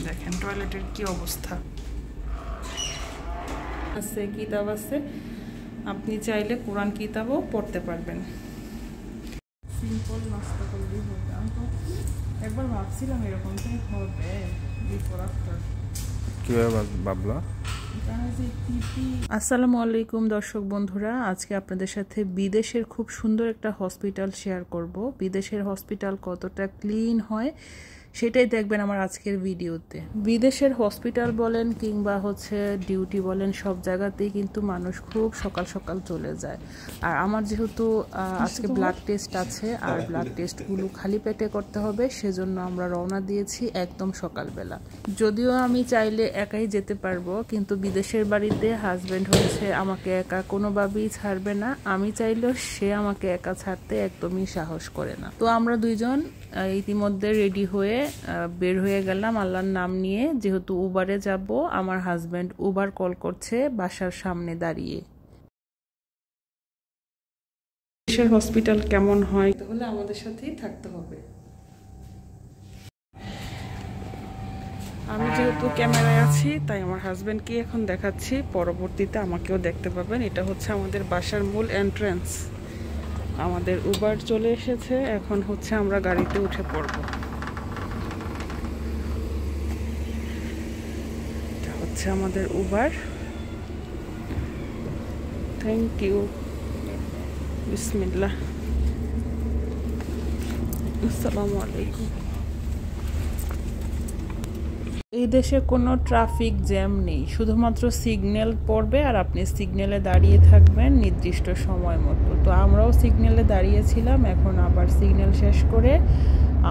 দেখেন টয়লেটের কি অবস্থা আছে, কিতাব আছে, আপনি চাইলে কোরআন কিতাবও পড়তে পারবেন। সিম্পল নাস্তা করলেই হবে। আমি তো একবার ভাবছিলাম এরকমটাই হবে বিফোর আফটার। কিভাবে ভাবলা? আসসালামু আলাইকুম দর্শক বন্ধুরা, আজকে আপনাদের সাথে বিদেশের খুব সুন্দর একটা হসপিটাল শেয়ার করব। বিদেশের হসপিটাল কতটা ক্লিন হয় সেটাই দেখবেন আমার আজকের ভিডিওতে। বিদেশের হসপিটাল বলেন কিংবা ডিউটি বলেন, সব জায়গাতেই কিন্তু মানুষ খুব সকাল সকাল চলে যায়। আর আমার যেহেতু আজকে ব্লাড টেস্ট আছে, আর ব্লাড টেস্টগুলো খালি পেটে করতে হবে, সেজন্য আমরা রওনা দিয়েছি একদম সকালবেলা। যদিও আমি চাইলে একাই যেতে পারবো, কিন্তু বিদেশের বাড়িতে হাজব্যান্ড আমাকে একা কোনোভাবেই ছাড়বে না। আমি চাইলেও সে আমাকে একা ছাড়তে একদমই সাহস করে না। তো আমরা দুইজন ইতিমধ্যে রেডি হয়ে বের হয়ে গেলাম আল্লাহর নাম নিয়ে। যেহেতু উবারে যাব, আমার হাজব্যান্ড উবার কল করছে বাসার সামনে দাঁড়িয়ে। দেশের হসপিটাল কেমন হয় তাহলে আমাদের সাথেই থাকতে হবে। আমি যেহেতু ক্যামেরায় আছি তাই আমার হাজব্যান্ডকে এখন দেখাচ্ছি, পরবর্তীতে আমাকেও দেখতে পাবেন। এটা হচ্ছে আমাদের বাসার মূল এন্ট্রান্স। আমাদের উবার চলে এসেছে, এখন আমরা গাড়িতে উঠে পড়ব। এটা হচ্ছে আমাদের উবার। থ্যাংক ইউ, বিসমিল্লাহ, আসসালামু আলাইকুম। এই দেশে কোনো ট্রাফিক জ্যাম নেই, শুধুমাত্র সিগন্যাল পড়বে আর আপনি সিগন্যালে দাঁড়িয়ে থাকবেন নির্দিষ্ট সময় মতো। তো আমরাও সিগন্যালে দাঁড়িয়েছিলাম, এখন আবার সিগন্যাল শেষ করে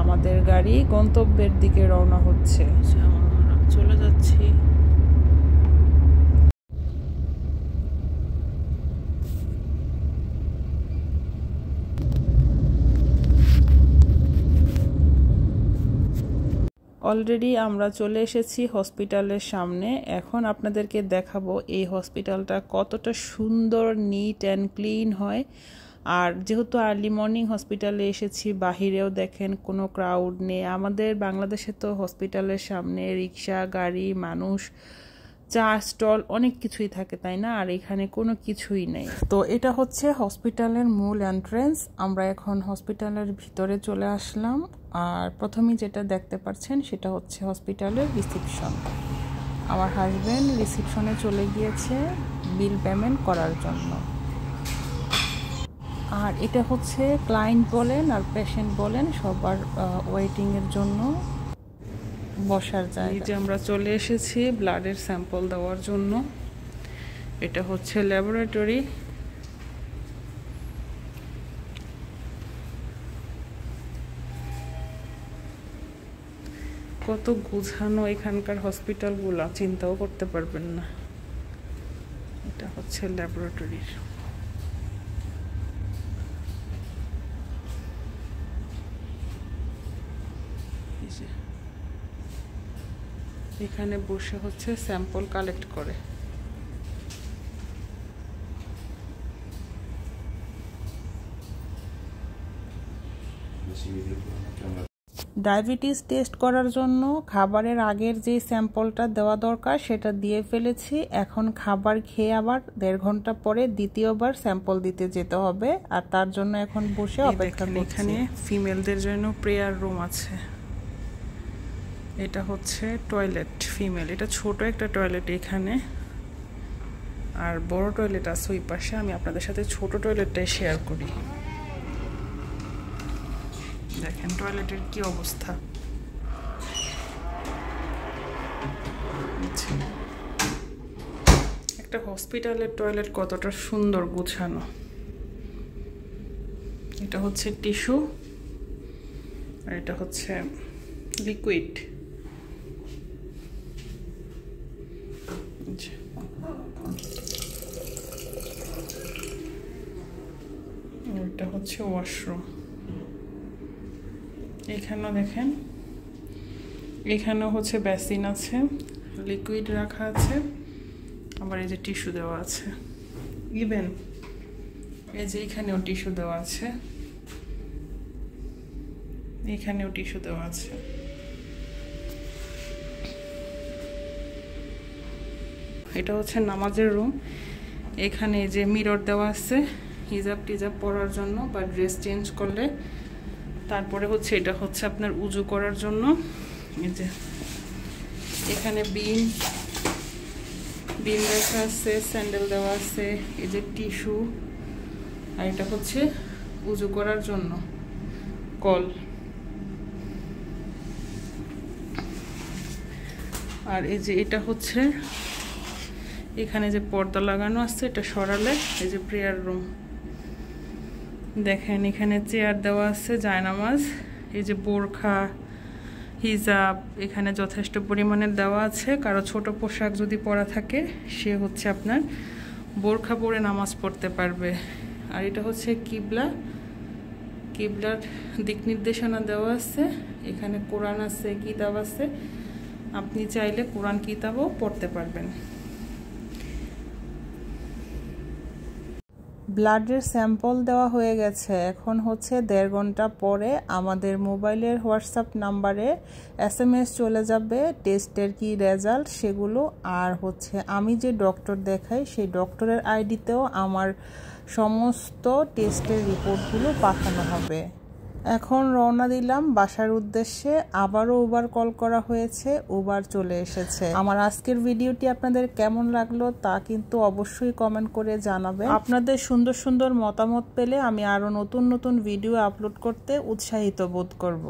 আমাদের গাড়ি গন্তব্যের দিকে রওনা হচ্ছে। আমরা চলে যাচ্ছি। অলরেডি আমরা চলে এসেছি হসপিটালের সামনে। এখন আপনাদেরকে দেখাবো এই হসপিটালটা কতটা সুন্দর, নিট অ্যান্ড ক্লিন হয়। আর যেহেতু আর্লি মর্নিং হসপিটালে এসেছি, বাহিরেও দেখেন কোনো ক্রাউড নেই। আমাদের বাংলাদেশে তো হসপিটালের সামনে রিক্সা, গাড়ি, মানুষ, চা স্টল, অনেক কিছুই থাকে, তাই না? আর এখানে কোনো কিছুই নেই। তো এটা হচ্ছে হসপিটালের মূল এন্ট্রেন্স। আমরা এখন হসপিটালের ভিতরে চলে আসলাম। আর প্রথমেই যেটা দেখতে পাচ্ছেন সেটা হচ্ছে হসপিটালের রিসিপশন। আমার হাজব্যান্ড রিসিপশনে চলে গিয়েছে বিল পেমেন্ট করার জন্য। আর এটা হচ্ছে ক্লায়েন্ট বলেন আর পেশেন্ট বলেন সবার ওয়েটিংয়ের জন্য বসার জায়গা। এই যে আমরা চলে এসেছি ব্লাডের স্যাম্পল দেওয়ার জন্য। এটা হচ্ছে ল্যাবরেটরি। কত গুছানো এখানকার হসপিটালগুলো, চিন্তাও করতে পারবেন না। এটা হচ্ছে ল্যাবরেটরির। এখানে বসে স্যাম্পল কালেক্ট করে। ডায়াবেটিস টেস্ট করার জন্য খাবারের আগের যে স্যাম্পলটা দেওয়া দরকার সেটা দিয়ে ফেলেছি। এখন খাবার খেয়ে আবার 1.5 ঘন্টা পরে দ্বিতীয়বার স্যাম্পল দিতে যেতে হবে, আর তার জন্য এখন বসে অপেক্ষা করছি। এখানে ফিমেলদের জন্য প্রেয়ার রুম আছে। এটা হচ্ছে টয়লেট ফিমেল। এটা ছোট একটা টয়লেট এখানে, আর বড় টয়লেট আছে ওই পাশে। আমি আপনাদের সাথে ছোট টয়লেটটাই শেয়ার করি। দেখেন টয়লেটের কি অবস্থা। একটা হসপিটালের টয়লেট কতটা সুন্দর গুছানো। এটা হচ্ছে টিস্যু, আর এটা হচ্ছে লিকুইড। এটা হচ্ছে ওয়াশরুম। এখানেও দেখেন, এখানেও বেসিন আছে, লিকুইড রাখা আছে, আবার এই যে টিস্যু দেওয়া আছে। ইভেন এই যে এখানেও টিস্যু দেওয়া আছে, এখানেও টিস্যু দেওয়া আছে। এটা হচ্ছে নামাজের রুম। এখানে যে মিরর দেওয়া আছে হিজাব টিজাব পরার জন্য বা ড্রেস চেঞ্জ করলে। তারপরে হচ্ছে এটা হচ্ছে আপনার উজু করার জন্য। এই যে এখানে বিন রাখা আছে, স্যান্ডেল দেওয়া আছে, এই যে টিস্যু, আর এটা হচ্ছে উজু করার জন্য কল। আর এই যে এটা হচ্ছে এখানে যে পর্দা লাগানো আছে, এটা সরালে এই যে প্রেয়ার রুম। দেখেন এখানে চেয়ার দেওয়া আছে, জায়নামাজ, এই যে বোরখা হিজাব এখানে যথেষ্ট পরিমাণের দেওয়া আছে। কারো ছোট পোশাক যদি পরা থাকে সে হচ্ছে আপনার বোরখা পরে নামাজ পড়তে পারবে। আর এটা হচ্ছে কিবলার দিক নির্দেশনা দেওয়া আছে। এখানে কোরআন আছে, কিতাব আছে, আপনি চাইলে কোরআন কিতাবও পড়তে পারবেন। ব্লাডের স্যাম্পল দেওয়া হয়ে গেছে। এখন হচ্ছে 1.5 ঘন্টা পরে আমাদের মোবাইলের হোয়াটসঅ্যাপ নাম্বারে SMS চলে যাবে টেস্টের কি রেজাল্ট সেগুলো। আর হচ্ছে আমি যে ডক্টর দেখাই সেই ডক্টরের আইডিতেও আমার সমস্ত টেস্টের রিপোর্টগুলো পাঠানো হবে। এখন রওনা দিলাম বাসার উদ্দেশ্যে। আবারও উবার কল করা হয়েছে, উবার চলে এসেছে। আমার আজকের ভিডিওটি আপনাদের কেমন লাগলো তা কিন্তু অবশ্যই কমেন্ট করে জানাবেন। আপনাদের সুন্দর সুন্দর মতামত পেলে আমি আরো নতুন নতুন ভিডিও আপলোড করতে উৎসাহিত বোধ করব।